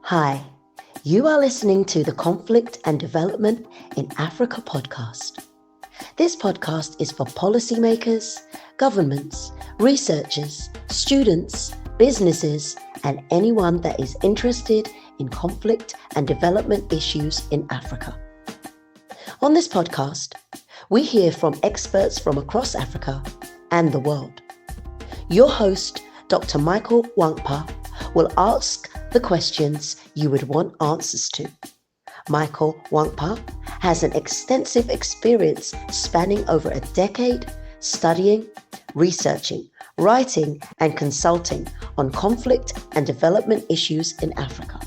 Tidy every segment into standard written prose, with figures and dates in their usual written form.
Hi, you are listening to the Conflict and Development in Africa podcast. This podcast is for policymakers, governments, researchers, students, businesses, and anyone that is interested in conflict and development issues in Africa. On this podcast, we hear from experts from across Africa and the world. Your host, Dr. Michael Nwankpa, will ask the questions you would want answers to. Michael Nwankpa has an extensive experience spanning over a decade studying, researching, writing, and consulting on conflict and development issues in Africa.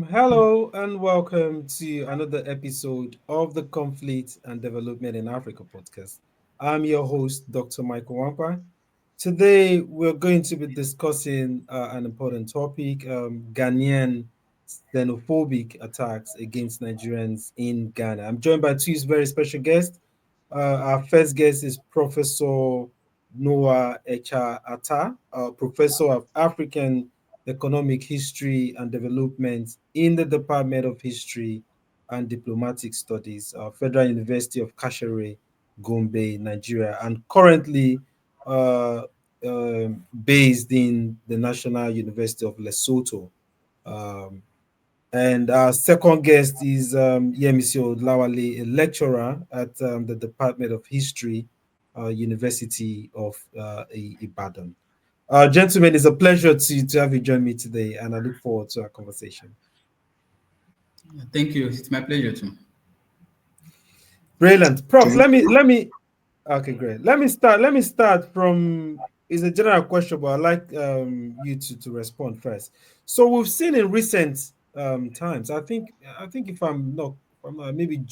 Hello and welcome to another episode of the Conflict and Development in Africa podcast. I'm your host, Dr. Michael Nwankpa. Today, we're going to be discussing an important topic, Ghanaian xenophobic attacks against Nigerians in Ghana. I'm joined by two very special guests. Our first guest is Professor Noah Echa Atta, Professor of African Economic History and Development in the Department of History and Diplomatic Studies, Federal University of Kashere, Gombe, Nigeria, and currently based in the National University of Lesotho. And our second guest is Yemisi Olawale, a lecturer at the Department of History, University of Ibadan. Gentlemen, it's a pleasure to have you join me today, and I look forward to our conversation. Thank you. It's my pleasure too. Brilliant, Prof. Let me. Okay, great. Let me start from. It's a general question, but I'd like you to respond first. So we've seen in recent times. I think if I'm not maybe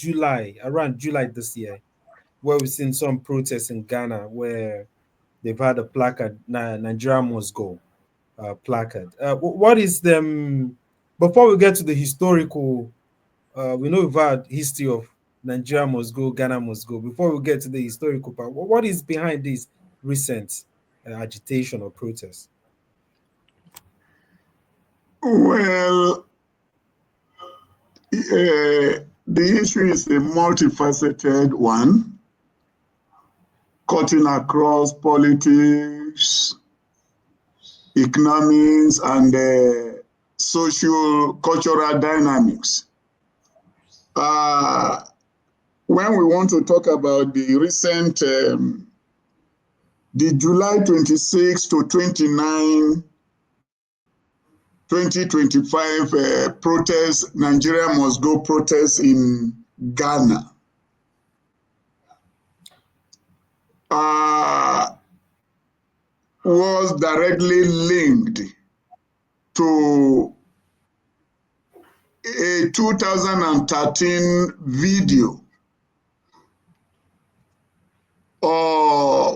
around July this year, where we've seen some protests in Ghana where they've had a placard, Nigeria must go placard. What is them? Before we get to the historical, we know we've had history of Nigeria must go, Ghana must go. Before we get to the historical part, what is behind this recent agitation or protest? Well, the issue is a multifaceted one, cutting across politics, economics, and social cultural dynamics. When we want to talk about the recent, the July 26 to 29, 2025 protest, Nigeria must go protest in Ghana. Was directly linked to a 2013 video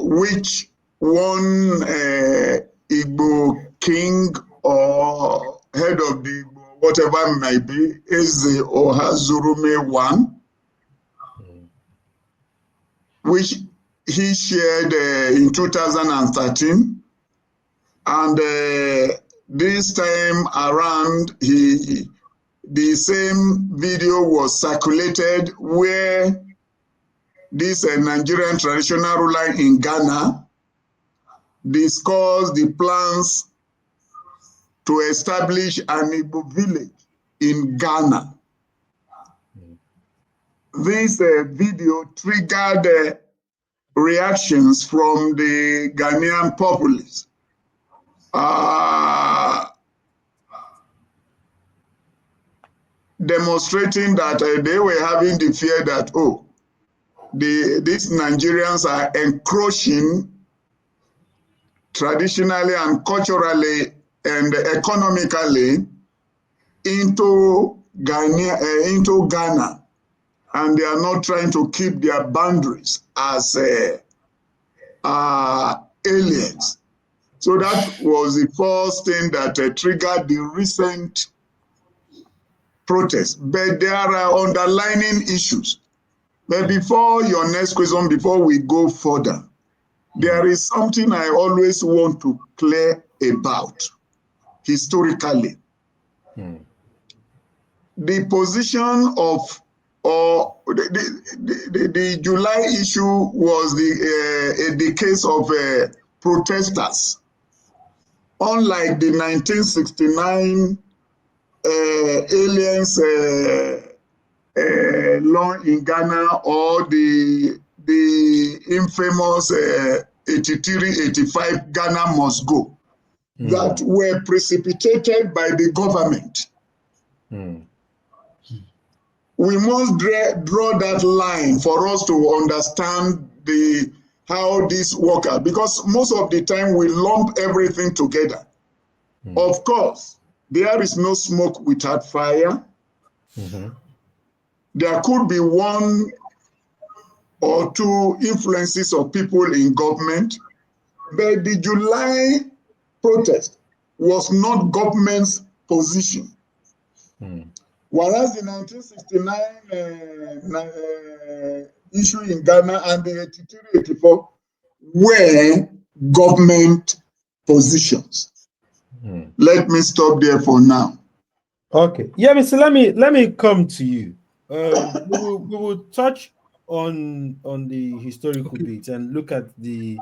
which one Igbo king or head of the whatever it might be, Eze or Hazurume one, which he shared in 2013, and this time around the same video was circulated where this Nigerian traditional ruler in Ghana discussed the plans to establish an Igbo village in Ghana. This video triggered reactions from the Ghanaian populace. Demonstrating that they were having the fear that, these Nigerians are encroaching traditionally and culturally and economically into Ghana, and they are not trying to keep their boundaries as aliens. So that was the first thing that triggered the recent protest, but there are underlying issues. But before your next question, before we go further, there is something I always want to clear about historically. The position of the July issue was the case of protesters. Unlike the 1969 aliens law in Ghana or the infamous 83-85 Ghana must go, that were precipitated by the government. We must draw that line for us to understand how this works out, because most of the time we lump everything together. Of course, there is no smoke without fire. There could be one or two influences of people in government, but the July protest was not government's position. Whereas the 1969 issue in Ghana and the 83-84 were government positions. Let me stop there for now. Okay. Yeah, so let me come to you. We will touch on the historical bit and look at the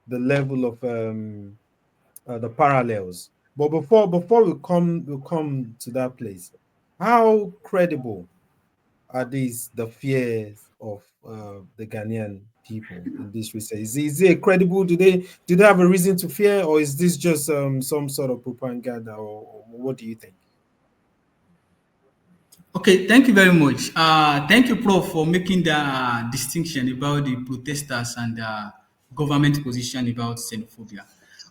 level of the parallels. But before we come to that place, how credible are the fears of the Ghanaian people in this research? Is it credible? Do they have a reason to fear, or is this just some sort of propaganda, or what do you think? Okay, thank you very much. Thank you, Prof, for making the distinction about the protesters and the government position about xenophobia.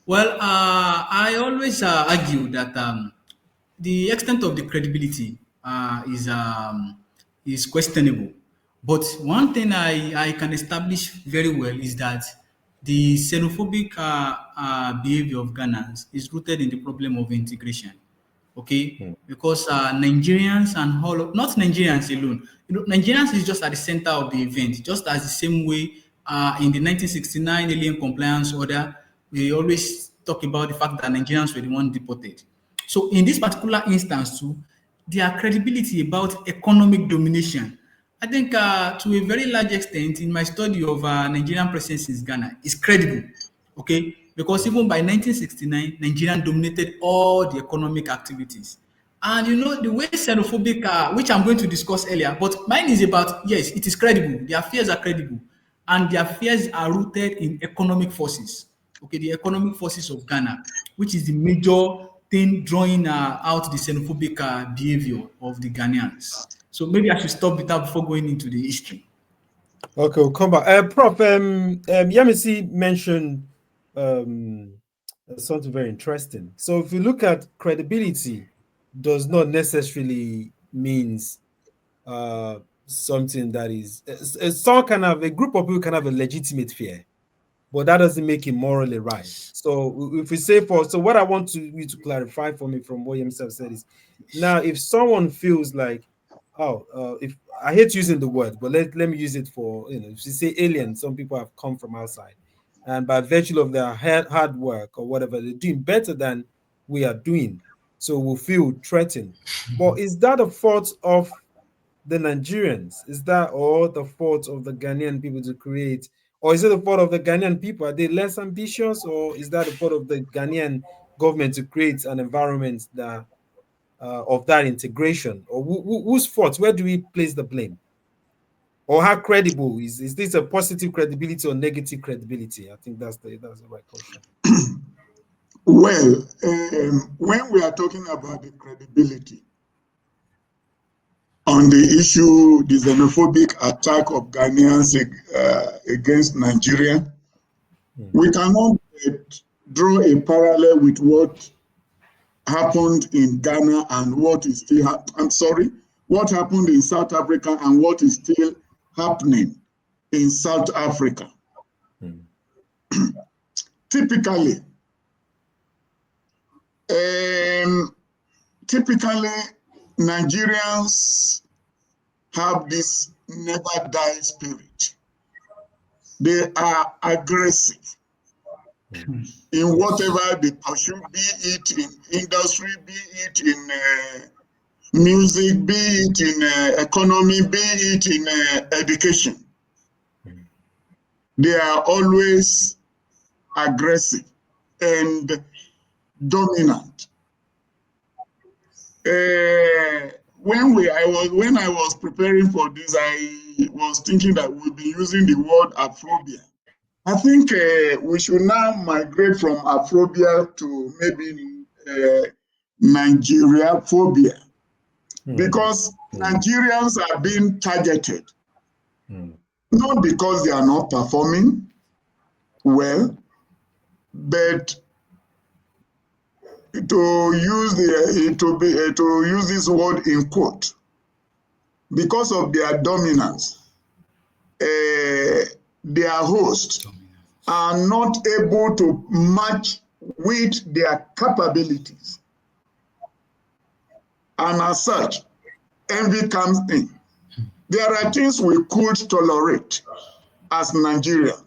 Well, I always argue that the extent of the credibility is questionable. But one thing I can establish very well is that the xenophobic behavior of Ghanaians is rooted in the problem of integration. Okay, because Nigerians and not Nigerians alone, Nigerians is just at the center of the event, just as the same way in the 1969 Alien Compliance Order, we always talk about the fact that Nigerians were the ones deported. So in this particular instance too, their credibility about economic domination, I think to a very large extent in my study of Nigerian presence in Ghana is credible. Okay, because even by 1969, Nigeria dominated all the economic activities. And the way xenophobic, which I'm going to discuss earlier, but mine is about, yes, it is credible. Their fears are credible. And their fears are rooted in economic forces. Okay, the economic forces of Ghana, which is the major thing drawing out the xenophobic behavior of the Ghanaians. So maybe I should stop with that before going into the history. Okay, we'll come back. Prof, Yemisi mentioned something very interesting. So if you look at credibility, does not necessarily means something that is a group of people can have a legitimate fear, but that doesn't make it morally right. So if we say so what I want you to clarify for me from what Yemisi said is, now if someone feels like, if I hate using the word, but let me use it for, if you say alien, some people have come from outside, and by virtue of their hard work or whatever, they're doing better than we are doing, so we'll feel threatened. But is that a fault of the Nigerians? Is that or the fault of the Ghanaian people to create, or is it the fault of the Ghanaian people? Are they less ambitious, or is that the fault of the Ghanaian government to create an environment that of that integration? Or whose fault? Where do we place the blame? Or how credible is this? A positive credibility or negative credibility? I think that's the right question. Well, when we are talking about the credibility on the issue, the xenophobic attack of Ghanaians against Nigeria, we cannot draw a parallel with what happened in Ghana and what is still what happened in South Africa and what is still happening in South Africa. Typically, Nigerians have this never die spirit. They are aggressive in whatever they pursue, be it in industry, be it in music, be it in economy, be it in education. They are always aggressive and dominant. When I was preparing for this, I was thinking that we'll be using the word Afrobia. I think we should now migrate from Afrobia to maybe Nigeria phobia, because Nigerians are being targeted, not because they are not performing well, but to use this word in quote, because of their dominance, their hosts are not able to match with their capabilities. And as such, envy comes in. There are things we could tolerate as Nigerians.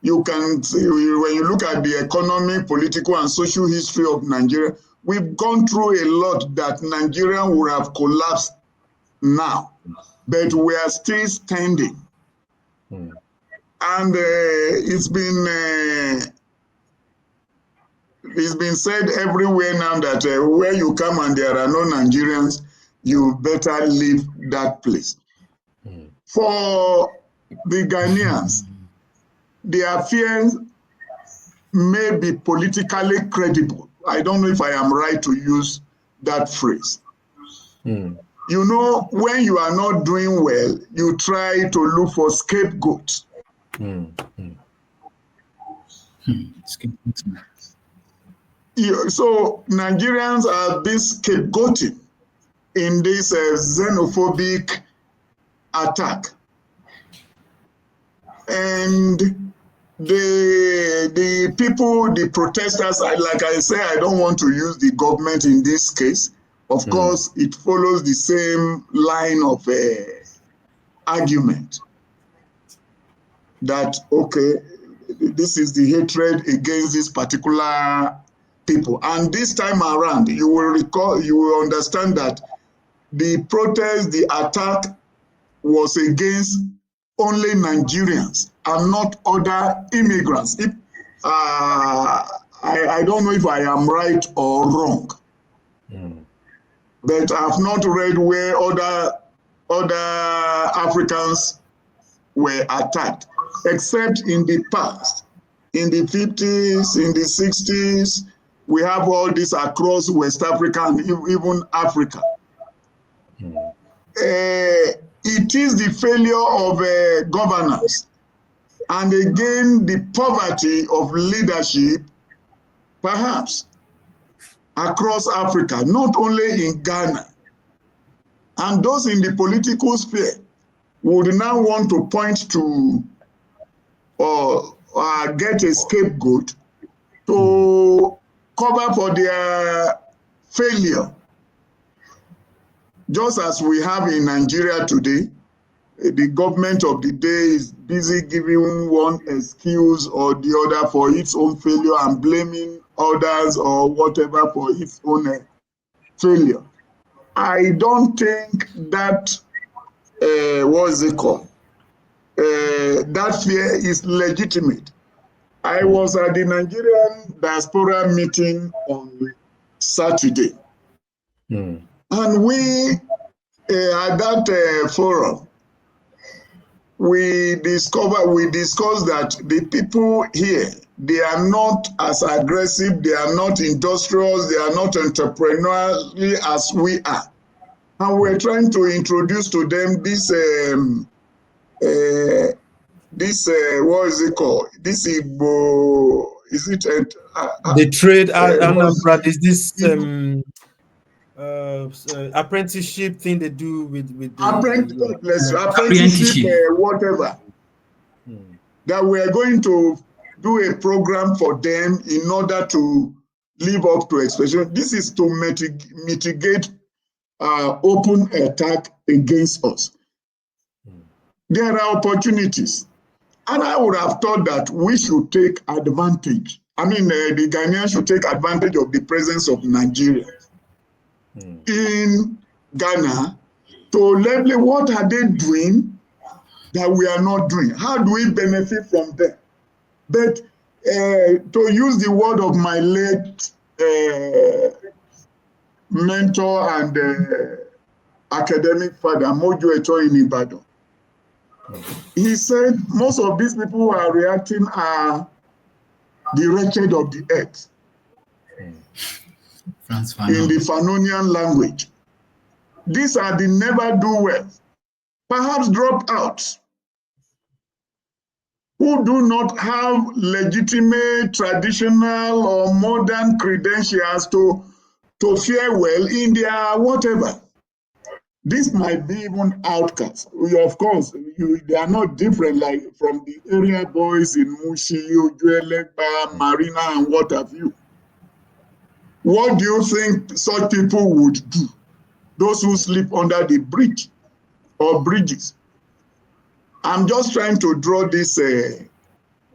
You can see, when you look at the economic, political, and social history of Nigeria, we've gone through a lot that Nigeria would have collapsed now, but we are still standing. And it's been said everywhere now that where you come and there are no Nigerians, you better leave that place. For the Ghanaians, their fears may be politically credible. I don't know if I am right to use that phrase. You know, when you are not doing well, you try to look for scapegoats. So Nigerians are being scapegoated in this xenophobic attack. And the people, the protesters, like I say, I don't want to use the government in this case. Of course, it follows the same line of argument that, okay, this is the hatred against this particular people. And this time around, you will understand that the protest, the attack was against only Nigerians and not other immigrants. I don't know if I am right or wrong, but I've not read where other Africans were attacked, except in the past. In the 50s, in the 60s, we have all this across West Africa and even Africa. It is the failure of governance, and again the poverty of leadership, perhaps across Africa, not only in Ghana. And those in the political sphere would now want to point to or get a scapegoat to cover for their failure. Just as we have in Nigeria today, the government of the day is busy giving one excuse or the other for its own failure and blaming others or whatever for its own failure. I don't think that, what is it called? That fear is legitimate. I was at the Nigerian diaspora meeting on Saturday. And we, at that forum, we discussed that the people here, they are not as aggressive, they are not industrious, they are not entrepreneurial as we are. And we're trying to introduce to them this, what is it called? This Igbo, is it? The trade, Anambra, is this apprenticeship thing they do with the apprenticeship, whatever. That we are going to do a program for them in order to live up to expectation. This is to mitigate open attack against us. There are opportunities. And I would have thought that we should take advantage. I mean, the Ghanaians should take advantage of the presence of Nigerians in Ghana to learn what are they doing that we are not doing. How do we benefit from them? But to use the word of my late mentor and academic father, Mojo Echa in Ibadan, he said most of these people who are reacting are the wretched of the earth in the Fanonian language. These are the never do well, perhaps dropouts, who do not have legitimate, traditional, or modern credentials to fare well in their whatever. This might be even outcasts. Of course, they are not different like from the area boys in Mushi, Ojuelegba, Marina, and what have you. What do you think such people would do? Those who sleep under the bridge or bridges. I'm just trying to draw this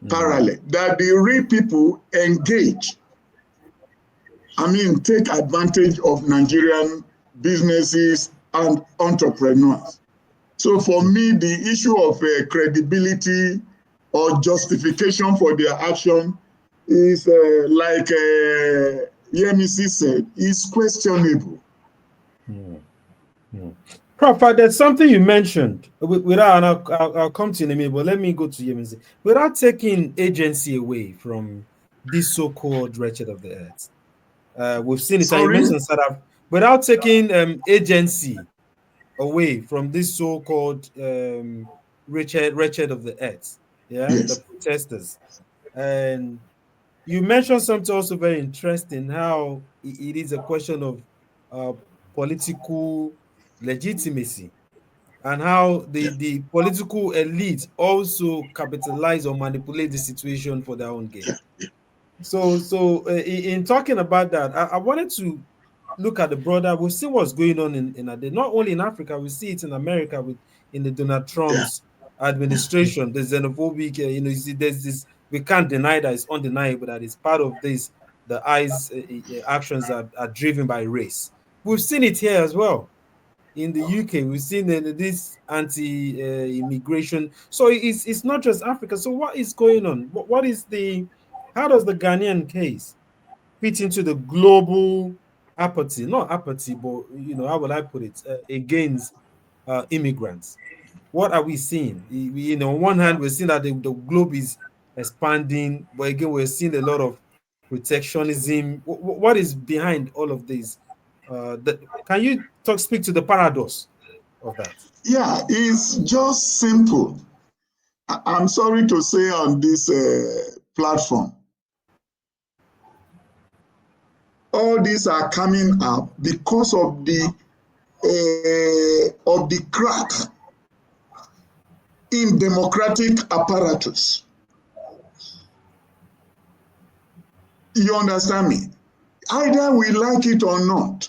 parallel, that the real people engage. I mean, take advantage of Nigerian businesses and entrepreneurs. So for me, the issue of credibility or justification for their action is like Yemisi said, is questionable. Prof, there's something you mentioned. Without, and I'll come to you in a minute, but let me go to Yemisi. Without taking agency away from this so-called wretched of the earth, we've seen it. Sorry? You mentioned South Africa. Without taking agency away from this so-called wretched of the earth, Yes. the protesters, and you mentioned something also very interesting, how it is a question of political legitimacy, and how the political elite also capitalize or manipulate the situation for their own gain. So in talking about that, I wanted to look at the broader. We've seen what's going on in not only in Africa, we see it in America in the Donald Trump's administration, the xenophobic, you see, there's this, we can't deny that, it's undeniable that it's part of this, the ICE actions are driven by race. We've seen it here as well. In the UK, we've seen this anti-immigration. So it's not just Africa. So what is going on? How does the Ghanaian case fit into the global apathy? Not apathy, but how would I put it? Against immigrants. What are we seeing? On one hand, we're seeing that the globe is expanding, but again, we're seeing a lot of protectionism. What is behind all of this? Can you speak to the paradox of that? Yeah, it's just simple. I'm sorry to say on this platform, all these are coming up because of the crack in democratic apparatus. You understand me? Either we like it or not.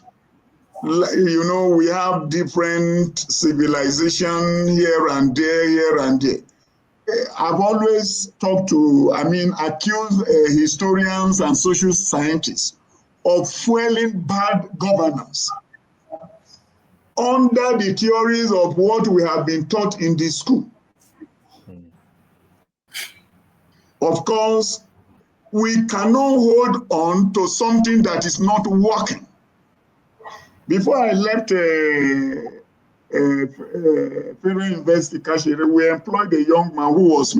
We have different civilization here and there. I've always accused historians and social scientists of fueling bad governance under the theories of what we have been taught in the school. Of course, we cannot hold on to something that is not working. Before I left Federal University Kashire, we employed a young man who was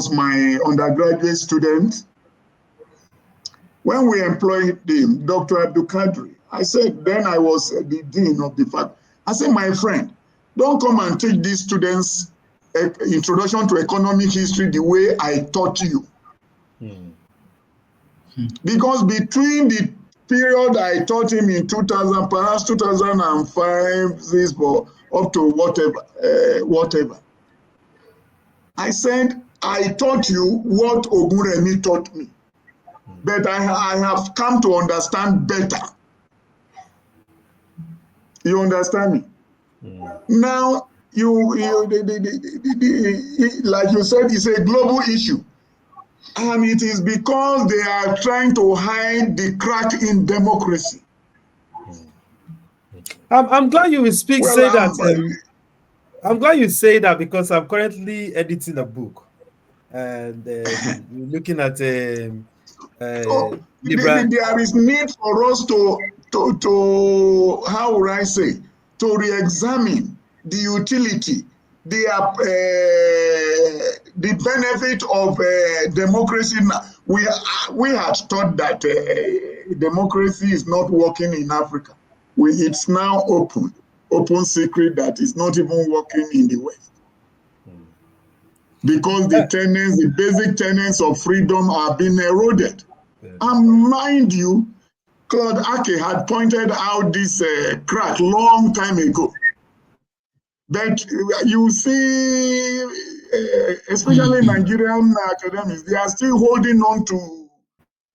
my undergraduate student. When we employed him, Dr. Abdul Kadri, I said, then I was the dean of the faculty. I said, my friend, don't come and teach these students introduction to economic history the way I taught you. Because between the period I taught him in 2000, perhaps 2005, up to whatever. I said, I taught you what Ogunremi taught me, but I have come to understand better You understand me? Now, like you said, it's a global issue. And it is because they are trying to hide the crack in democracy. I'm glad you will Well, say that. I'm glad you say that because I'm currently editing a book and we're looking at so liberal. there is need for us to how would I say, to re-examine the utility, the benefit of democracy. We had thought that democracy is not working in Africa. It's now open secret that is not even working in the West. Because the basic tenets of freedom are being eroded. And mind you, Claude Ake had pointed out this crack long time ago. But you see, especially Nigerian academics, they are still holding on to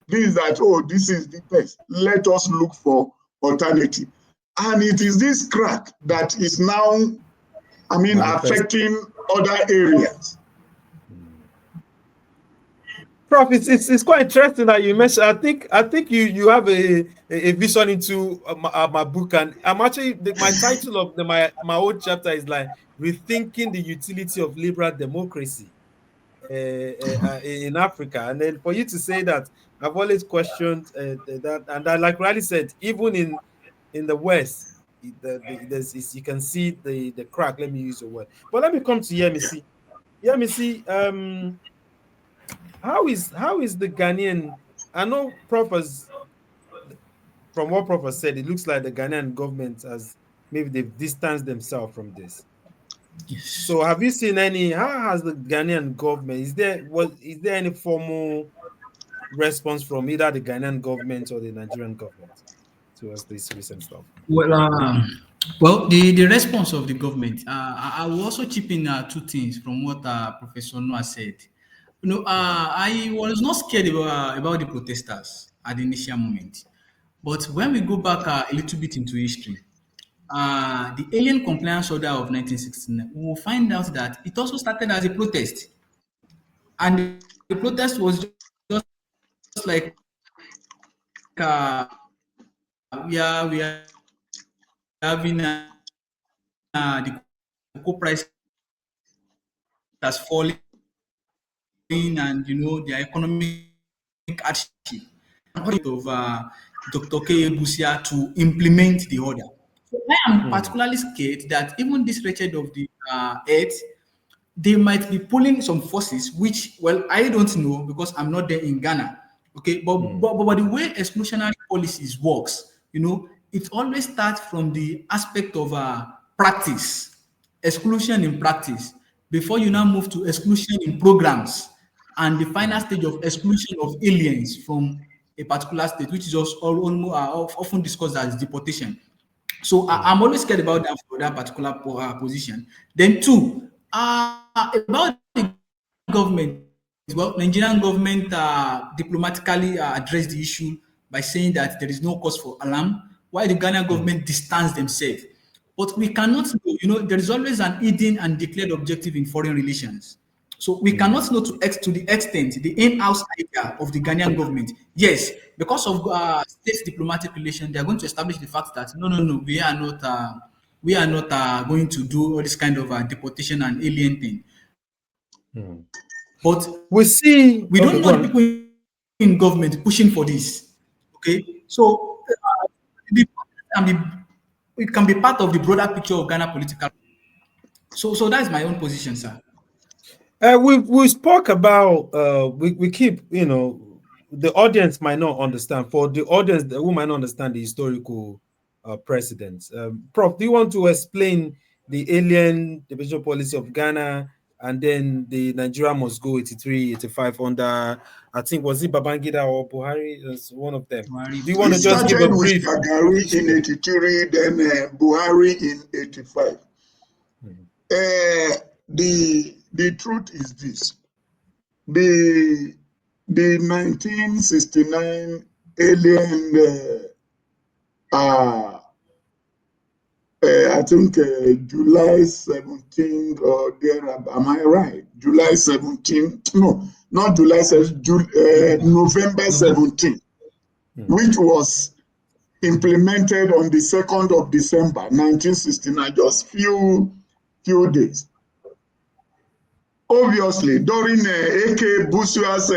this that, oh, this is the best. Let us look for alternative. And it is this crack that is now, affecting other areas. Prof, it's quite interesting that you mentioned. I think you have a vision into my book, and I'm actually my title of my old chapter is like rethinking the utility of liberal democracy in Africa. And then for you to say that, I've always questioned that, and I, like Riley said, even in the West, you can see the crack. Let me use your word, but let me come to Yemisi. Yemisi, how is the Ghanaian? I know Prof has, from what Prof has said, it looks like the Ghanaian government has maybe they've distanced themselves from this. Yes. So have you seen any? How has the Ghanaian government? Is there any formal response from either the Ghanaian government or the Nigerian government towards this recent stuff? Well, the response of the government, I will also chip in two things from what Professor Noah said. I was not scared about the protesters at the initial moment, but when we go back a little bit into history, the Alien Compliance Order of 1969, we will find out that it also started as a protest, and the protest was just like we are having the cocoa price has fallen, and their economic hardship of Dr. K. Busia to implement the order. So I am particularly scared that even this wretched of the earth, they might be pulling some forces, which, well, I don't know because I'm not there in Ghana. Okay, but the way exclusionary policies works, it always starts from the aspect of practice, exclusion in practice, before you now move to exclusion in programs, and the final stage of exclusion of aliens from a particular state, which is also often discussed as deportation. So I'm always scared about that for that particular position. Then two, about the government. Well, Nigerian government diplomatically addressed the issue by saying that there is no cause for alarm, while the Ghana government distanced themselves. But we cannot know, there is always an hidden and declared objective in foreign relations. So we cannot know to the extent, the in-house idea of the Ghanaian government. Yes, because of state diplomatic relations, they are going to establish the fact that no, we are not going to do all this kind of deportation and alien thing. But We see. we don't know the people in government pushing for this. Okay, so it can be part of the broader picture of Ghana political. So that's my own position, sir. We spoke about we keep the audience might not understand. For the audience who might not understand the historical precedents, Prof, do you want to explain the alien division policy of Ghana and then the Nigeria must go 83, 85 under, I think, was it Babangida or Buhari? It's one of them. Do you want It to just give a started with brief? Shagari in 83, then Buhari in 85. The truth is this: the 1969 alien I think July 17th or there, am I right? July 17th, no, not July 17th, November 17th, which was implemented on the 2nd of December 1969, just few days. Obviously, during Eke Busua's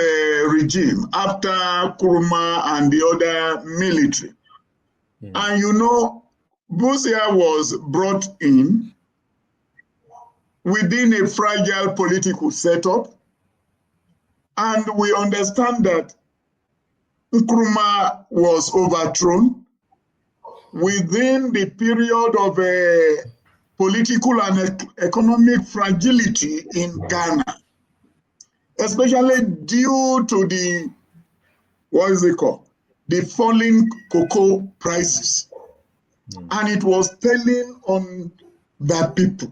regime, after Nkrumah and the other military, and you know, Busia was brought in within a fragile political setup, and we understand that Nkrumah was overthrown within the period of political and economic fragility in Ghana, especially due to the, the falling cocoa prices. And it was telling on the people.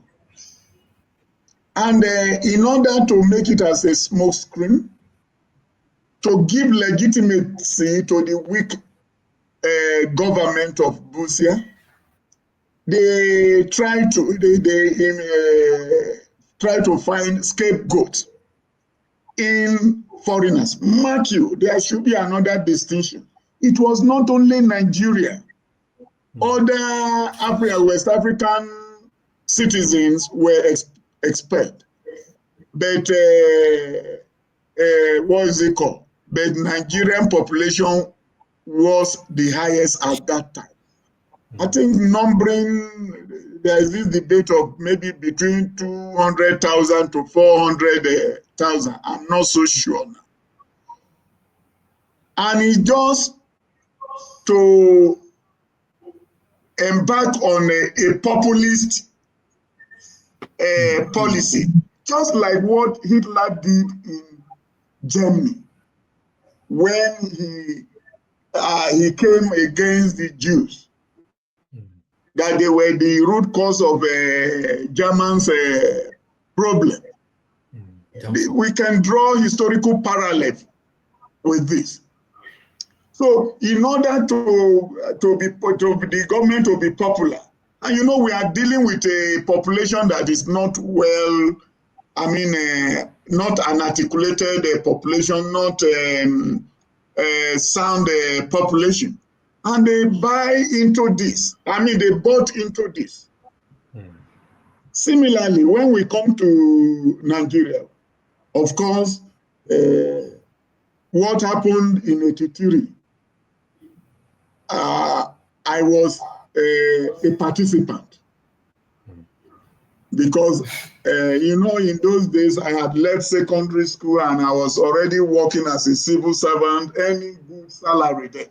And in order to make it as a smokescreen, to give legitimacy to the weak government of Busia, they try to find scapegoats in foreigners. Mark you, there should be another distinction. It was not only Nigeria. Other West African citizens were expelled. But But Nigerian population was the highest at that time. I think there is this debate of maybe between 200,000 to 400,000. I'm not so sure now. And it's just to embark on a populist policy, just like what Hitler did in Germany when he came against the Jews, that they were the root cause of Germans' problem. We can draw historical parallels with this. So, in order to the government to be popular, and you know we are dealing with a population that is not well, not an articulated population, not sound population. And they buy into this. They bought into this. Similarly, when we come to Nigeria, of course, what happened in Etitiri, I was a participant because, in those days I had left secondary school and I was already working as a civil servant, earning good salary there.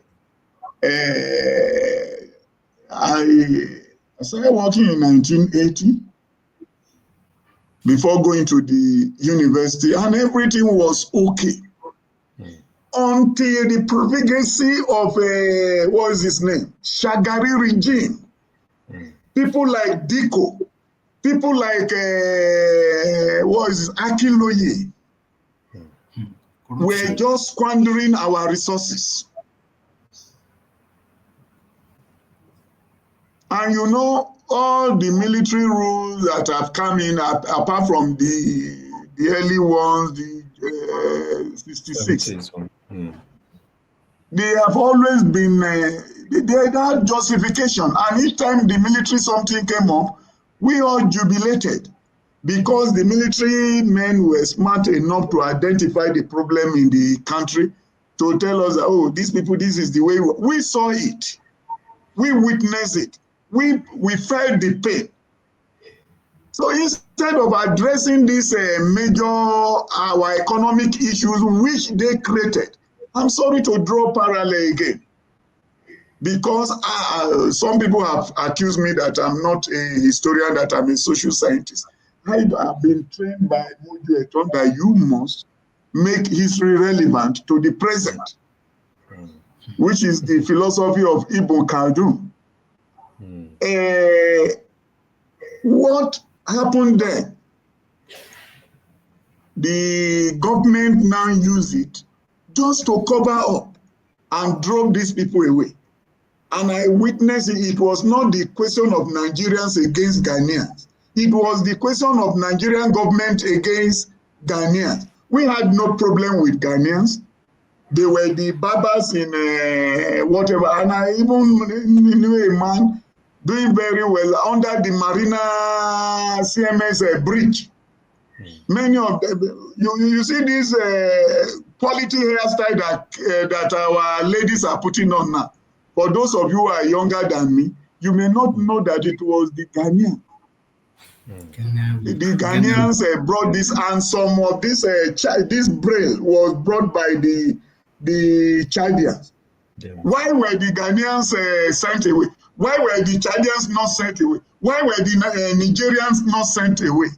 I started working in 1980 before going to the university, and everything was okay. Until the profligacy of, Shagari regime. People like Diko, people like, Akinloye, were just squandering our resources. And all the military rules that have come in, apart from the early ones, the 66, they have always been, they had justification. And each time the military something came up, we all jubilated because the military men were smart enough to identify the problem in the country to tell us, oh, these people, this is the way. We saw it. We witnessed it. We felt the pain. So instead of addressing these our economic issues which they created, I'm sorry to draw parallel again, because some people have accused me that I'm not a historian, that I'm a social scientist. I have been trained by Mojo Eton that you must make history relevant to the present, which is the philosophy of Ibn Khaldun. What happened there? The government now use it just to cover up and drop these people away. And I witnessed it was not the question of Nigerians against Ghanaians. It was the question of Nigerian government against Ghanaians. We had no problem with Ghanaians. They were the barbers in whatever. And I even knew a man doing very well under the Marina CMS bridge. Many of them, you see this quality hairstyle that our ladies are putting on now. For those of you who are younger than me, you may not know that it was the Ghanaian. The Ghanaians brought this, and some of this this braille was brought by the Chadians. Yeah. Why were the Ghanaians sent away? Why were the Chadians not sent away? Why were the Nigerians not sent away?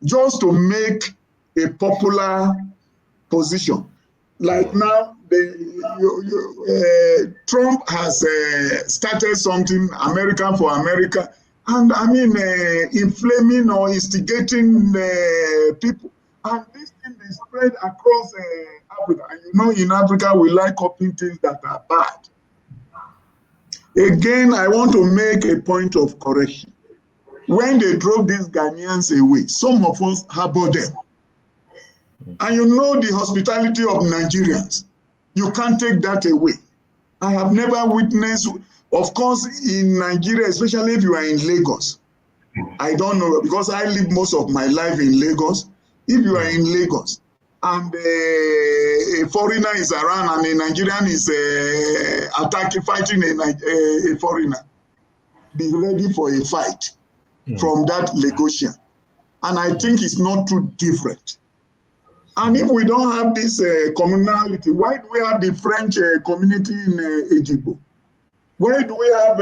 Just to make a popular position. Like now, Trump has started something, America for America, and I mean, inflaming or instigating people. And this thing is spread across Africa. And you know, in Africa, we like copying things that are bad. Again, I want to make a point of correction. When they drove these Ghanaians away, some of us harbored them. And you know the hospitality of Nigerians. You can't take that away. I have never witnessed, of course, in Nigeria, especially if you are in Lagos. I don't know, because I live most of my life in Lagos. If you are in Lagos and a foreigner is around and a Nigerian is fighting a foreigner, be ready for a fight from that Lagosian. And I think it's not too different. And if we don't have this communality, why do we have the French community in Egypt? Why do we have,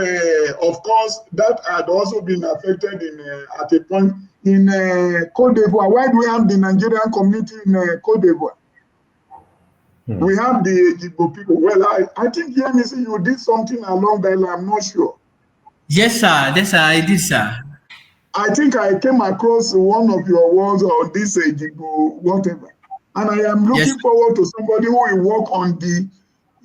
of course, that had also been affected at a point in Côte d'Ivoire? Why do we have the Nigerian community in Côte d'Ivoire? We have the Ejigbo people. Well, I think, Yemisi, you did something along that line, I'm not sure. Yes, sir. Yes, sir. I did, sir. I think I came across one of your words on this Ejigbo, whatever. And I am looking forward to somebody who will work on the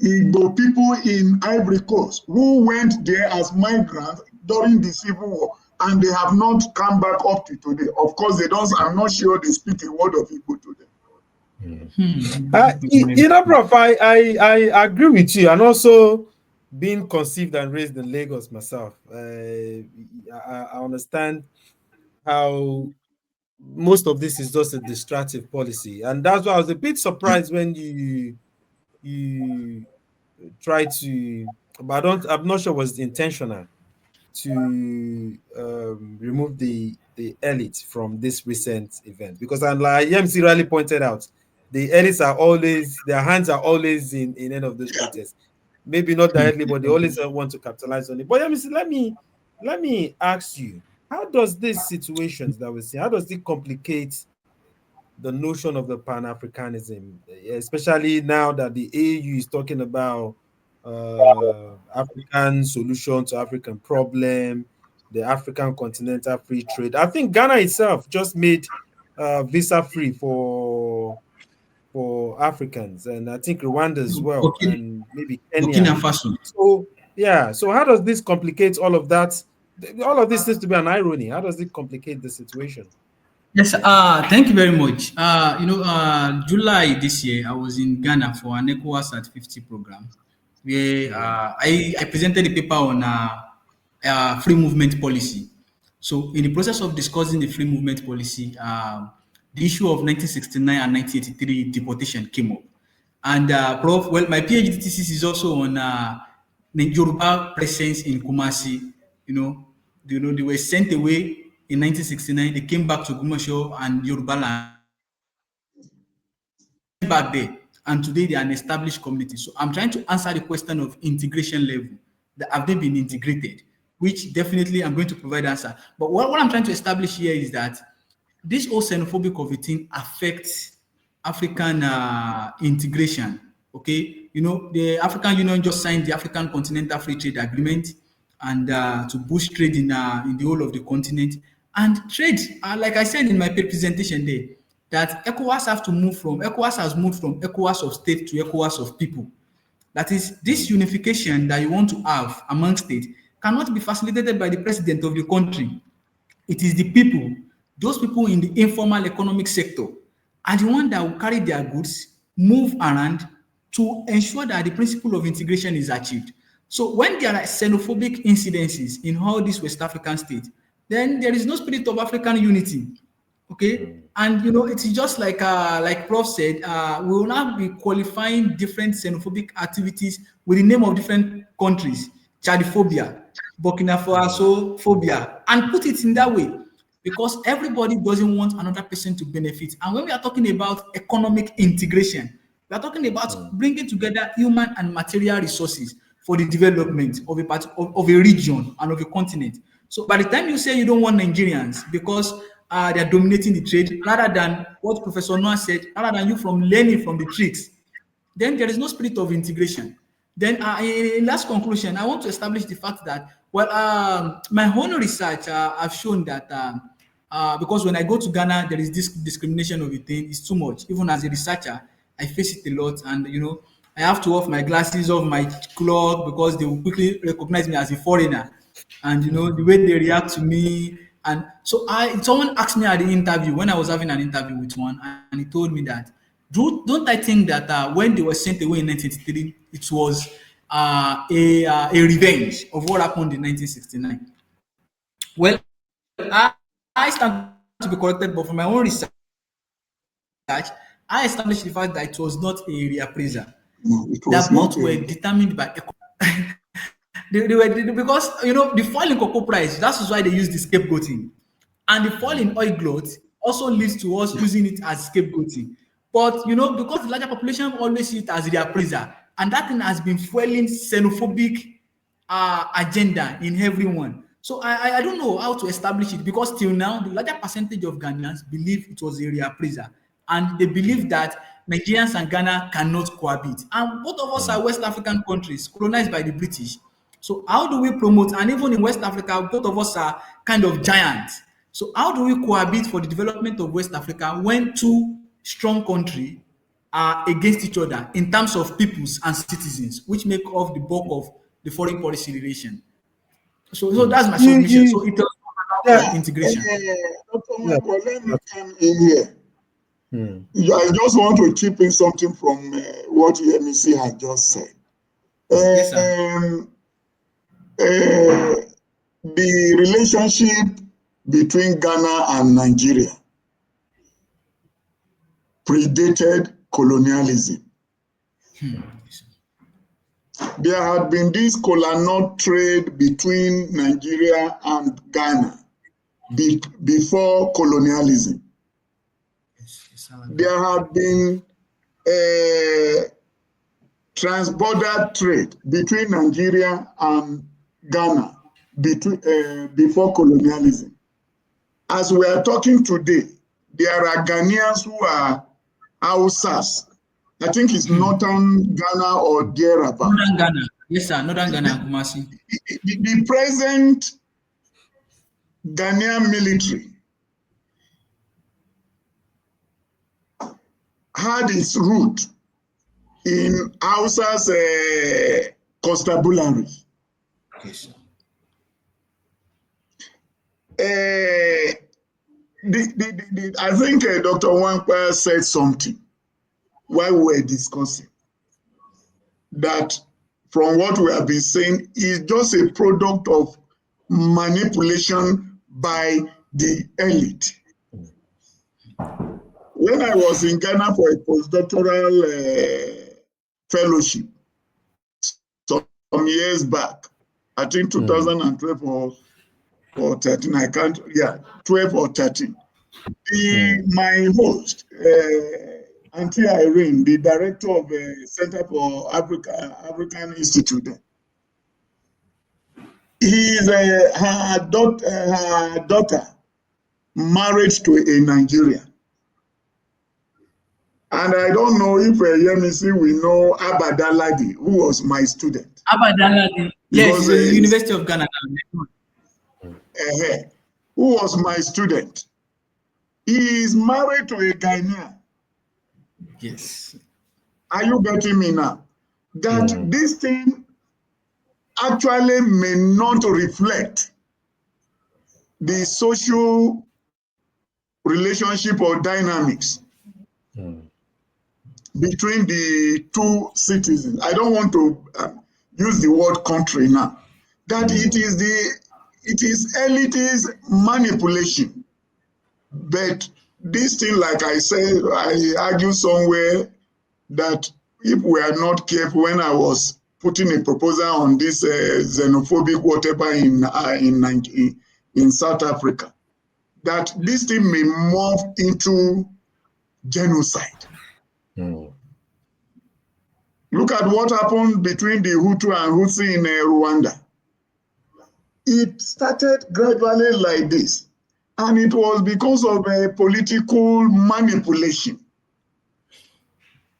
Igbo people in Ivory Coast who went there as migrants during the Civil War, and they have not come back up to today. Of course, they don't. I'm not sure they speak a word of Igbo today. You know, Prof, I agree with you, and also being conceived and raised in Lagos myself, I understand how most of this is just a distractive policy, and that's why I was a bit surprised when you try to, but I'm not sure it was intentional to remove the elite from this recent event, because like Yemisi really pointed out, the elites are always, their hands are always in any of those protests. Maybe not directly, but they always want to capitalize on it. But Yemisi, let me ask you, how does these situations that we see, how does it complicate the notion of the Pan-Africanism, especially now that the AU is talking about African solution to African problem, the African continental free trade? I think Ghana itself just made visa free for Africans, and I think Rwanda as well, and maybe Kenya. So yeah, so how does this complicate all of that? All of this seems to be an irony. How does it complicate the situation? Yes, thank you very much. July this year, I was in Ghana for an ECOWAS at 50 program, where I presented a paper on free movement policy. So, in the process of discussing the free movement policy, the issue of 1969 and 1983 deportation came up. And, Prof, well, my PhD thesis is also on the Yoruba presence in Kumasi. They were sent away in 1969. They came back to Gumasho and Yoruba land back there, and today they are an established community. So I'm trying to answer the question of integration level. That have they been integrated? Which definitely I'm going to provide answer. But what I'm trying to establish here is that this whole xenophobic of a thing affects African integration. Okay, the African Union just signed the African Continental Free Trade Agreement, and to boost trade in the whole of the continent. And trade, like I said in my presentation there, that ECOWAS has moved from ECOWAS of state to ECOWAS of people. That is, this unification that you want to have amongst states cannot be facilitated by the president of the country. It is the people, those people in the informal economic sector, are the one that will carry their goods, move around to ensure that the principle of integration is achieved. So when there are xenophobic incidences in all these West African states, then there is no spirit of African unity. Okay, and it's just like Prof said, we will now be qualifying different xenophobic activities with the name of different countries, Chadiphobia, Burkina Faso phobia, and put it in that way because everybody doesn't want another person to benefit. And when we are talking about economic integration, we are talking about bringing together human and material resources for the development of of a region and of a continent. So by the time you say you don't want Nigerians because they are dominating the trade, rather than what Professor Noah said, rather than you from learning from the tricks, then there is no spirit of integration. Then, in last conclusion, I want to establish the fact that, well, my own research have shown that because when I go to Ghana, there is this discrimination of a thing. It's too much. Even as a researcher, I face it a lot, and I have to off my glasses, off my clock because they will quickly recognize me as a foreigner, and the way they react to me. And so, someone asked me at the interview when I was having an interview with one, and he told me that don't I think that when they were sent away in 1983, it was a revenge of what happened in 1969? Well, I stand to be corrected, but from my own research, I established the fact that it was not a reappraisal. No, it was That both not were a determined by they were because the fall in cocoa price. That is why they use the scapegoating, and the fall in oil growth also leads to us using it as scapegoating. But because the larger population always see it as reappraisal, and that thing has been fueling xenophobic agenda in everyone. So I don't know how to establish it because till now the larger percentage of Ghanaians believe it was a reappraisal, and they believe that Nigerians and Ghana cannot cohabit. And both of us are West African countries colonized by the British. So how do we promote? And even in West Africa, both of us are kind of giants. So how do we cohabit for the development of West Africa when two strong countries are against each other in terms of peoples and citizens, which make up the bulk of the foreign policy relation? So that's my submission. So it does not allow Yeah. for integration. Dr. Michael, let me come in here. Yeah, I just want to chip in something from what Yemisi had just said. Yes, sir. The relationship between Ghana and Nigeria predated colonialism. There had been this kola nut trade between Nigeria and Ghana before colonialism. There had been transborder trade between Nigeria and Ghana before colonialism. As we are talking today, there are Ghanaians who are Hausas. I think it's northern Ghana or thereabout. Northern Ghana. Yes, sir. Northern Ghana, Kumasi. The present Ghanaian military had its root in Hausa's constabulary. Yes, sir. I think Dr. Nwankpa said something while we were discussing that from what we have been saying is just a product of manipulation by the elite. When I was in Ghana for a postdoctoral fellowship some years back, I think 2012 or 13, I can't, 12 or 13. My host, Auntie Irene, the director of the Center for African Institute, her daughter married to a Nigerian. And I don't know if Yemisi will know Abadaladi, who was my student. Abadaladi. Yes, the University of Ghana. Who was my student. He is married to a Ghanaian. Yes. Are you getting me now? that this thing actually may not reflect the social relationship or dynamics between the two citizens. I don't want to use the word country now. That it is elitist manipulation. But this thing, like I said, I argue somewhere that if we are not careful, when I was putting a proposal on this xenophobic whatever in South Africa, that this thing may morph into genocide. Look at what happened between the Hutu and Tutsi in Rwanda. It started gradually like this, and it was because of a political manipulation.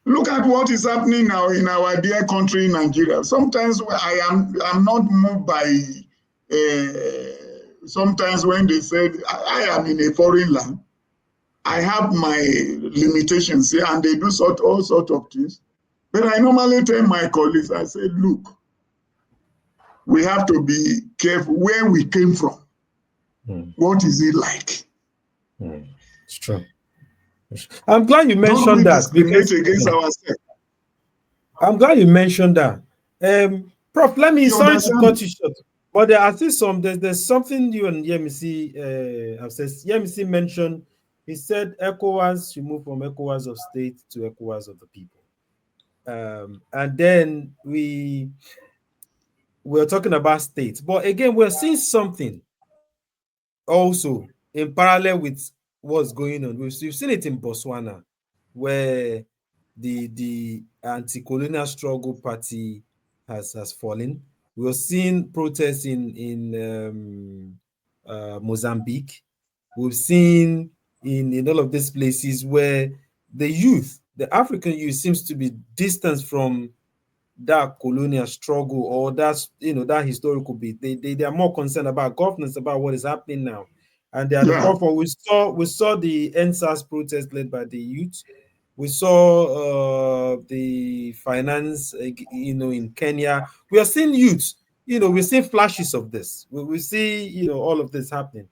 Look at what is happening now in our dear country, Nigeria. Sometimes I'm not moved by, sometimes when they said, I am in a foreign land, I have my limitations here, and they do all sorts of things. But I normally tell my colleagues, I say, look, we have to be careful where we came from. What is it like? It's true. I'm glad you mentioned that. Discriminate against ourselves. I'm glad you mentioned that. Prof, sorry to cut you short, but there are still there's something you and Yemisi have said. Yemisi mentioned, he said ECOWAS should move from ECOWAS of state to ECOWAS of the people. And then we're talking about states. But again, we're seeing something also in parallel with what's going on. We've seen it in Botswana, where the anti-colonial struggle party has fallen. We're seeing protests in Mozambique. We've seen in all of these places where the African youth seems to be distanced from that colonial struggle or that historical bit. They are more concerned about governance, about what is happening now. And they are the forefront. We saw the NSAS protest led by the youth. We saw the finance, in Kenya. We are seeing youth. We're seeing flashes of this. We see, all of this happening.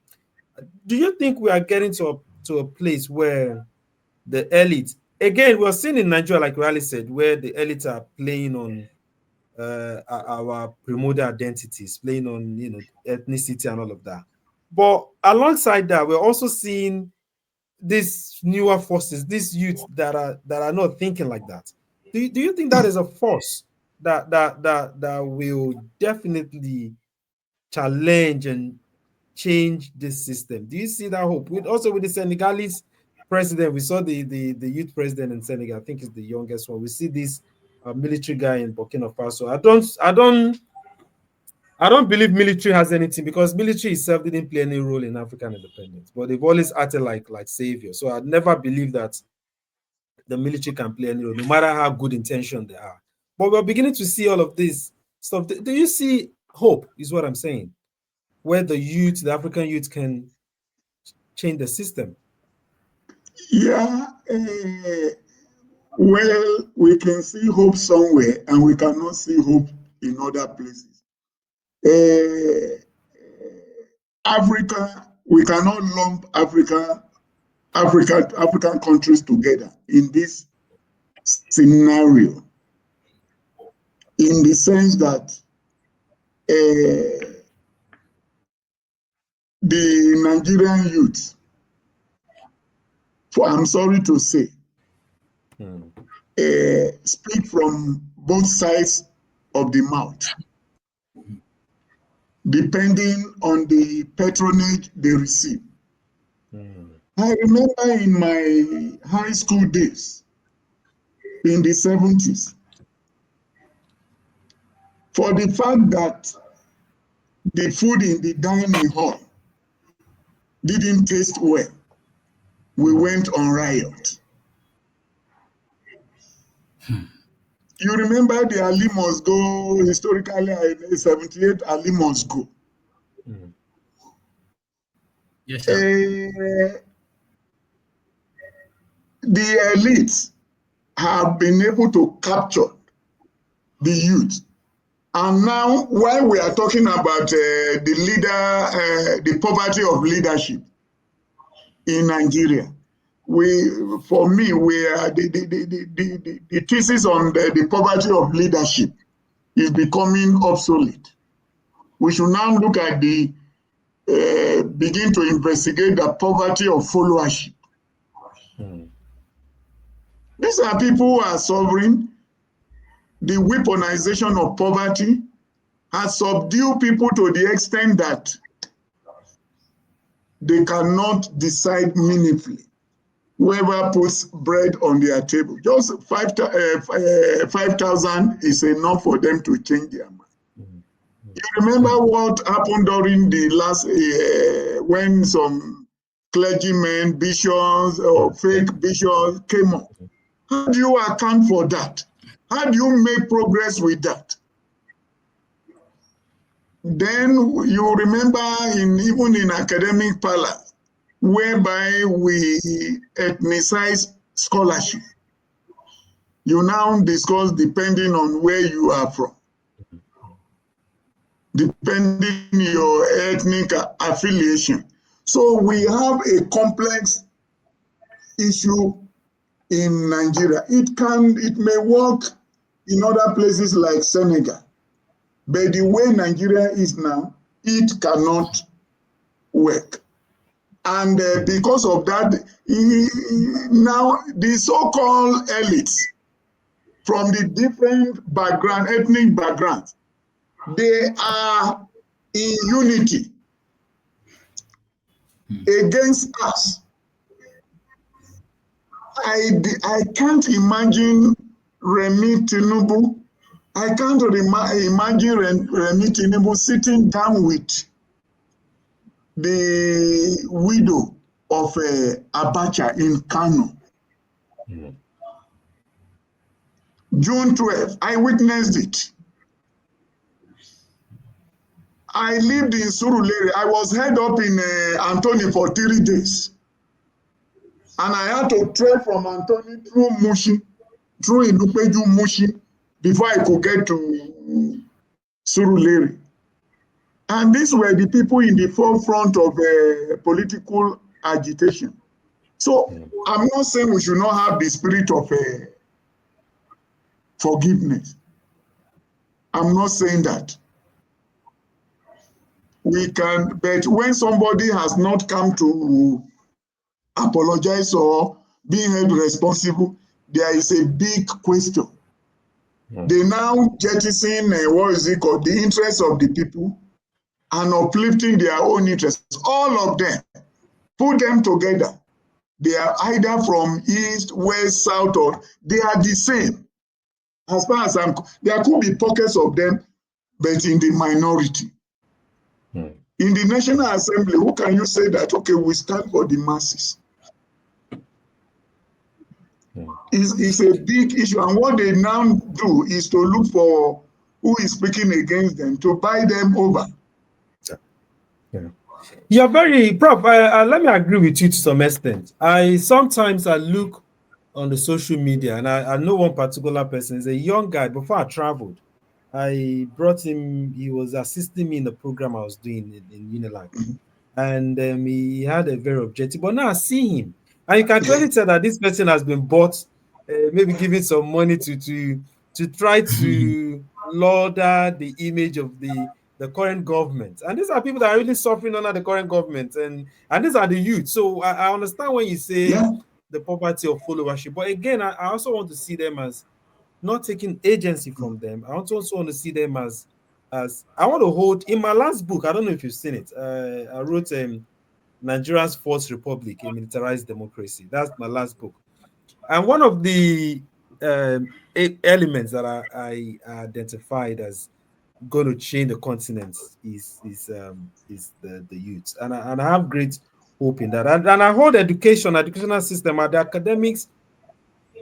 Do you think we are getting to a place where the elite, again, we're seeing in Nigeria, like Raleigh said, where the elites are playing on our primordial identities, playing on ethnicity and all of that. But alongside that, we're also seeing these newer forces, these youth that are not thinking like that. Do you think that is a force that will definitely challenge and change this system? Do you see that hope? With the Senegalese president, we saw the youth president in Senegal. I think is the youngest one. We see this military guy in Burkina Faso. I don't believe military has anything, because military itself didn't play any role in African independence, but they've always acted like savior. So I'd never believe that the military can play any role, no matter how good intention they are. But we're beginning to see all of this stuff. Do you see hope, is what I'm saying, where the African youth can change the system? Yeah, well, we can see hope somewhere, and we cannot see hope in other places. Africa, we cannot lump African countries together in this scenario, in the sense that the Nigerian youth, I'm sorry to say, speak from both sides of the mouth, depending on the patronage they receive. I remember in my high school days, in the 70s, for the fact that the food in the dining hall didn't taste well, we went on riot. You remember the Ali must go, historically, in 78, Ali must go. Yes, sir. The elites have been able to capture the youth. And now, while we are talking about the poverty of leadership in Nigeria, for me, the thesis on the poverty of leadership is becoming obsolete. We should now look at begin to investigate the poverty of followership. These are people who are suffering. The weaponization of poverty has subdued people to the extent that they cannot decide meaningfully. Whoever puts bread on their table, just 5,000 is enough for them to change their mind. You remember what happened during the last, when some clergymen, bishops, or fake bishops came up? How do you account for that? How do you make progress with that? Then you remember even in academic palace, whereby we ethnicize scholarship. You now discuss depending on where you are from, depending on your ethnic affiliation. So we have a complex issue in Nigeria. It may work in other places like Senegal, but the way Nigeria is now, it cannot work. And because of that, now the so-called elites from the different ethnic backgrounds, they are in unity against us. I can't imagine Remi Tinubu. I can't imagine Remi Tinubu sitting down with the widow of Abacha in Kano. June 12th, I witnessed it. I lived in Surulere. I was held up in Antoni for 3 days. And I had to trek from Antoni through Mushi, through Inupeju Mushi, before I could get to Surulere. And these were the people in the forefront of political agitation. So I'm not saying we should not have the spirit of forgiveness. I'm not saying that. We can, but when somebody has not come to apologize or being held responsible, there is a big question. They now jettison the interests of the people and uplifting their own interests. All of them, put them together. They are either from east, west, south, or they are the same. As far as there could be pockets of them, but in the minority. In the National Assembly, who can you say that, okay, we stand for the masses? It's a big issue. And what they now do is to look for who is speaking against them, to buy them over. You're very, Prof, let me agree with you to some extent. Sometimes I look on the social media and I know one particular person is a young guy. Before I traveled, I brought him, he was assisting me in the program I was doing in Unilag. And he had a very objective, but now I see him. And you can clearly tell that this person has been bought, maybe giving some money to try to lauder the image of the current government. And these are people that are really suffering under the current government. And these are the youth. So I understand when you say the poverty of followership. But again, I also want to see them as not taking agency from them. I also want to see them as I want to hold, in my last book, I don't know if you've seen it, I wrote Nigeria's Fourth Republic, a Militarized Democracy. That's my last book. And one of the elements that I identified as going to change the continent is the youth. And I have great hope in that. And I hold educational system, and the academics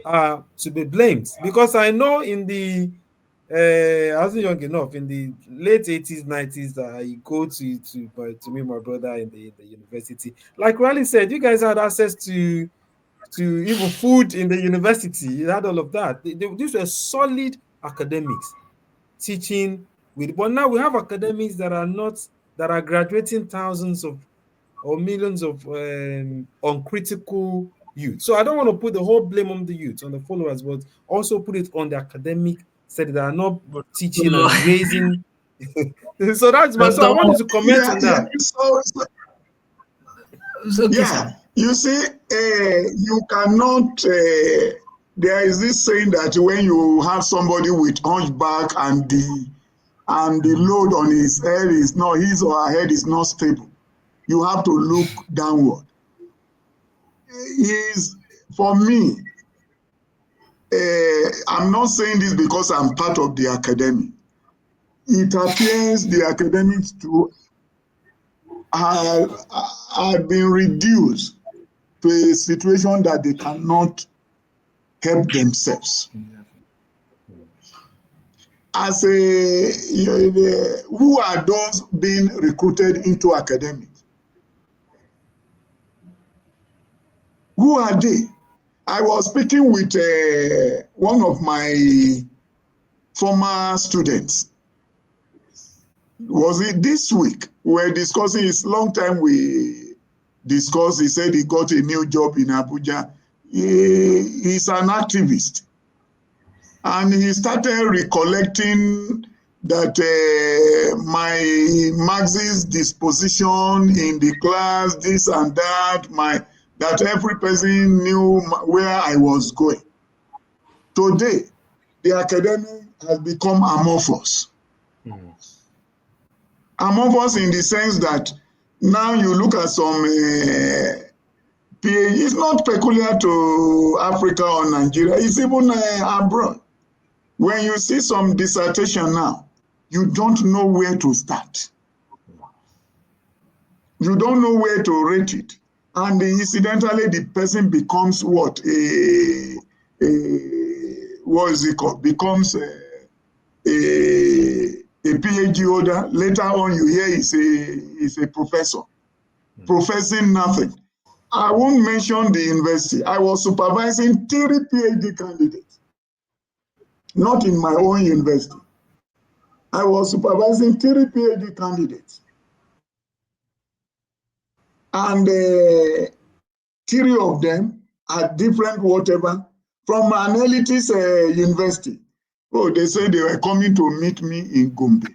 are to be blamed, because I know in the I wasn't young enough in the late 80s, 90s. I go to meet my brother in the university. Like Riley said, you guys had access to even food in the university. You had all of that. These were solid academics. teaching with, but now we have academics that are graduating thousands of or millions of uncritical youth. So I don't want to put the whole blame on the youth, on the followers, but also put it on the academic side that are not teaching and raising. So that's my. So I wanted to comment on that. Okay, sir. You see, you cannot. There is this saying that when you have somebody with hunchback and the load on his head is not, his or her head is not stable, you have to look downward. For me, I'm not saying this because I'm part of the academy. It appears the academics to have been reduced to a situation that they cannot help themselves. As who are those being recruited into academics? Who are they? I was speaking with one of my former students. Was it this week? We're discussing, it's long time we discussed. He said he got a new job in Abuja. He's an activist. And he started recollecting that my Marxist disposition in the class, this and that, that every person knew where I was going. Today, the academic has become amorphous. Amorphous in the sense that now you look at some PhD, it's not peculiar to Africa or Nigeria, it's even abroad. When you see some dissertation now, you don't know where to start. You don't know where to rate it. And incidentally, the person becomes what? What is it called? Becomes a PhD holder. Later on, you hear he's a professor, professing nothing. I won't mention the university. I was supervising 3 PhD candidates. Not in my own university. I was supervising 3 PhD candidates. And 3 of them are different whatever from an elitist university. Oh, they said they were coming to meet me in Gombe.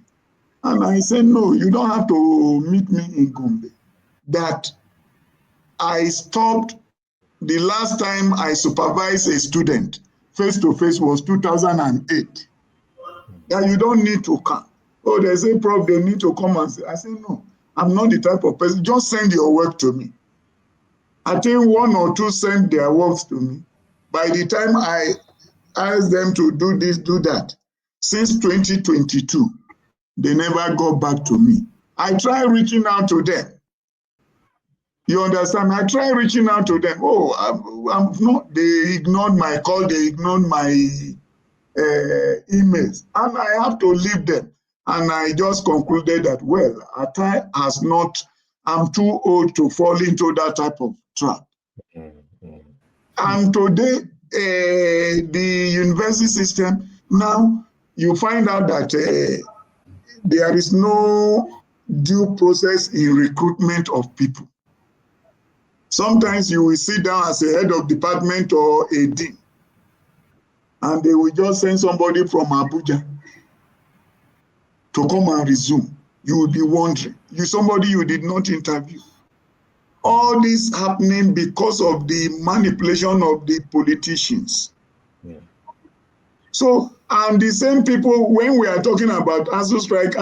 And I said, no, you don't have to meet me in Gombe. That I stopped, the last time I supervised a student face-to-face was 2008. That you don't need to come. Oh, there's a problem, they need to come and say. I say, no, I'm not the type of person. Just send your work to me. I think 1 or 2 sent their works to me. By the time I asked them to do this, do that, since 2022, they never got back to me. I tried reaching out to them. You understand? I tried reaching out to them. Oh, I'm not. They ignored my call. They ignored my emails, and I have to leave them. And I just concluded that, well, Atta has not. I'm too old to fall into that type of trap. And today, the university system, now you find out that there is no due process in recruitment of people. Sometimes you will sit down as a head of department or a dean, and they will just send somebody from Abuja to come and resume. You will be wondering, somebody you did not interview. All this happening because of the manipulation of the politicians. Yeah. So, and the same people, when we are talking about ASU strike,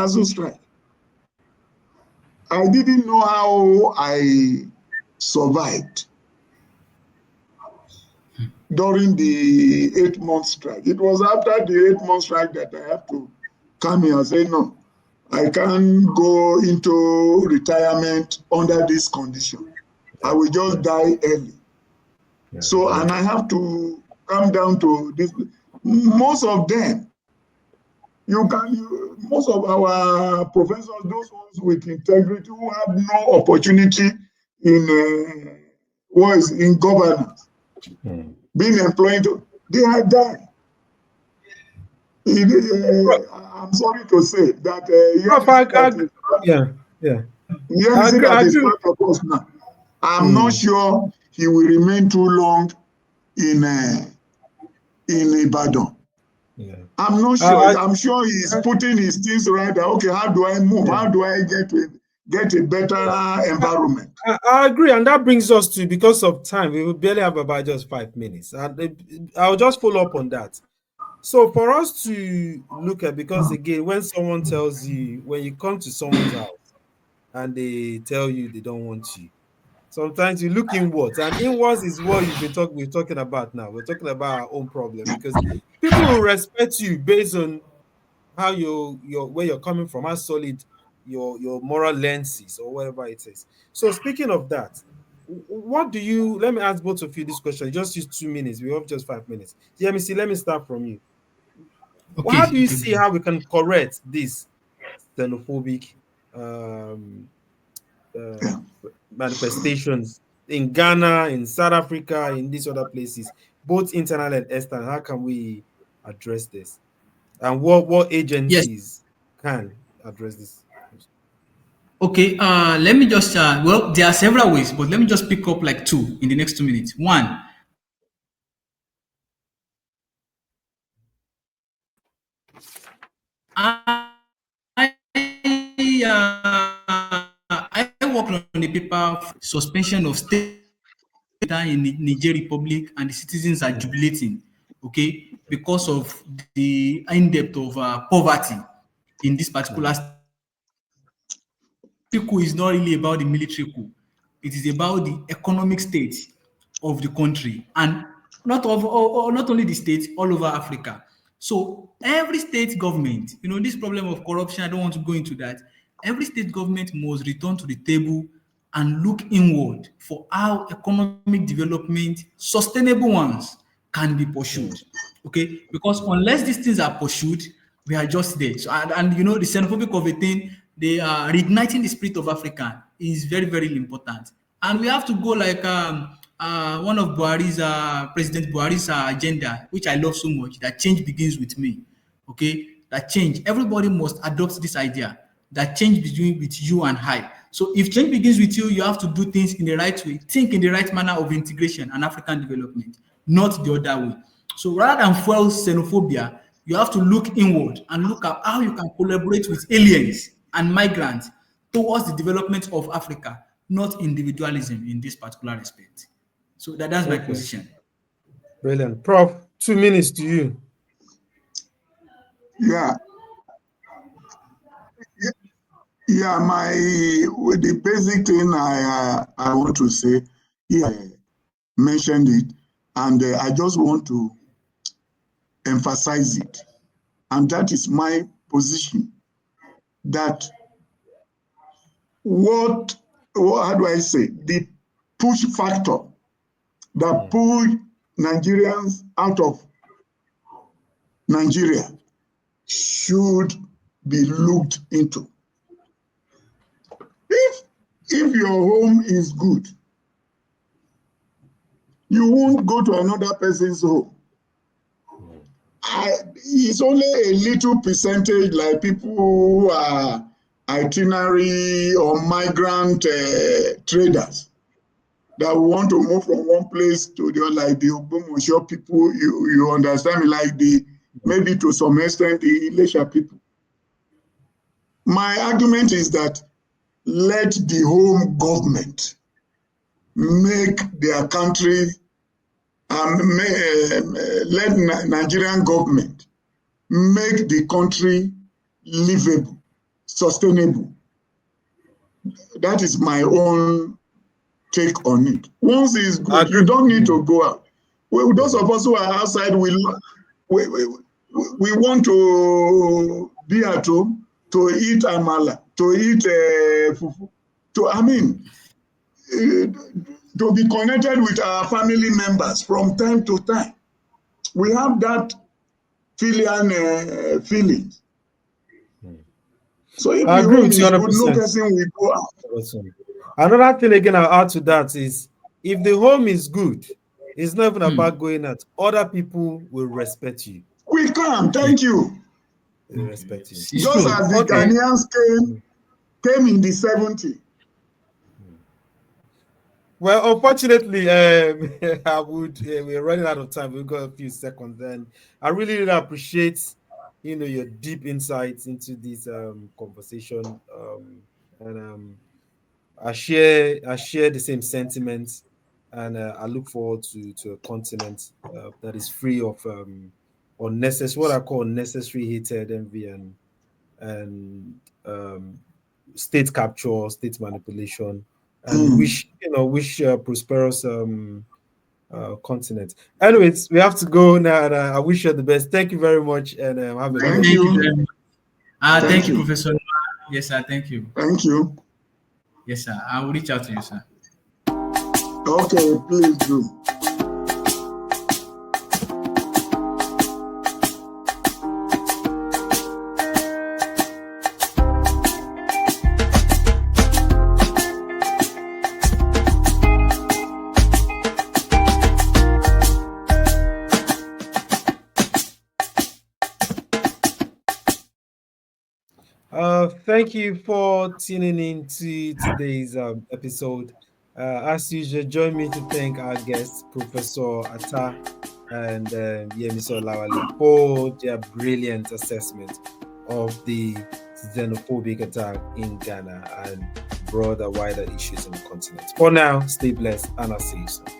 I didn't know how I survived during the 8-month strike. It was after the 8-month strike that I have to come here and say, no, I can't go into retirement under this condition. I will just die early. Yeah. So, and I have to come down to this. Most of them, most of our professors, those ones with integrity who have no opportunity in in governance, being employed, they are dying. I'm sorry to say that Prof, yeah. I Yemisi agree. that I is agree. part of us now. I'm not sure he will remain too long in Ibadan. Yeah. I'm not sure. I'm sure he's putting his things right. Okay, how do I move? Yeah. How do I get a better environment? I agree, and that brings us to, because of time, we will barely have about just 5 minutes, and I'll just follow up on that. So for us to look at, because again, when someone tells you, when you come to someone's house and they tell you they don't want you, sometimes you look inwards, and inwards is what we're talking about now. We're talking about our own problem, because people will respect you based on how where you're coming from, how solid your moral lens is, or whatever it is. So speaking of that, what do you, let me ask both of you this question. Just use 2 minutes. We have just 5 minutes. Yemisi, let me start from you. Okay. How do you Okay. see how we can correct this xenophobic um, uh, Yeah. manifestations in Ghana, in South Africa, in these other places, both internal and external? How can we address this? And what Yes. agencies can address this? Okay. Let me just. Well, there are several ways, but let me just pick up like two in the next 2 minutes. One, I worked on the paper suspension of state in the Niger Republic, and the citizens are jubilating, okay, because of the in depth of poverty in this particular state. Coup is not really about the military coup. It is about the economic state of the country, and not only the state, all over Africa. So every state government, this problem of corruption, I don't want to go into that. Every state government must return to the table and look inward for how economic development, sustainable ones, can be pursued. Okay, because unless these things are pursued, we are just there. So, and the xenophobic of a thing, they are reigniting the spirit of Africa is very, very important. And we have to go like one of Buhari's President Buhari's agenda, which I love so much, that change begins with me. Okay, that change, everybody must adopt this idea that change begins with you and I. So if change begins with you, you have to do things in the right way, think in the right manner of integration and African development, not the other way. So rather than fuel xenophobia, you have to look inward and look at how you can collaborate with aliens and migrants towards the development of Africa, not individualism in this particular respect. So that's my Okay, position. brilliant. Prof, 2 minutes to you. Yeah. Yeah, the basic thing I want to say, yeah, mentioned it, and I just want to emphasize it, and that is my position. That how do I say, the push factor that push Nigerians out of Nigeria should be looked into. If your home is good, you won't go to another person's home. It's only a little percentage, like people who are itinerary or migrant traders, that want to move from one place to the other, like the Ogbomosho people, you understand me, like maybe to some extent the Ilesha people. My argument is that let the home government make their country, let Nigerian government make the country livable, sustainable. That is my own take on it. Once it's I good, agree you don't with need you. to go out. Those of us who are outside, we want to be at home, to eat amala, to eat fufu, to be connected with our family members from time to time. We have that filial feeling. So if I the agree home with you is good, no 100%. person will go out. Awesome. Another thing again I'll add to that is, if the home is good, it's not even about going out. Other people will respect you. We can. Thank you. We respect you. It's Just true. as the Okay. Ghanaians came in the 70s. Well, unfortunately, we're running out of time. We've got a few seconds. Then I really appreciate, your deep insights into this conversation. And I share the same sentiments, and I look forward to a continent that is free of unnecessary, what I call unnecessary hatred, envy, and state capture, state manipulation, and wish prosperous continent. Anyways, we have to go now, and I wish you the best. Thank you very much, and have a Thank great Thank you. you very much. Thank Thank you, you. Professor. Yes, sir. Thank you. Thank you. Yes, sir. I will reach out to you, sir. Okay, please do. Thank you for tuning in to today's episode. As usual, join me to thank our guests, Professor Atta and Yemisi Olawale, for their brilliant assessment of the xenophobic attack in Ghana and broader, wider issues in the continent. For now, stay blessed, and I'll see you soon.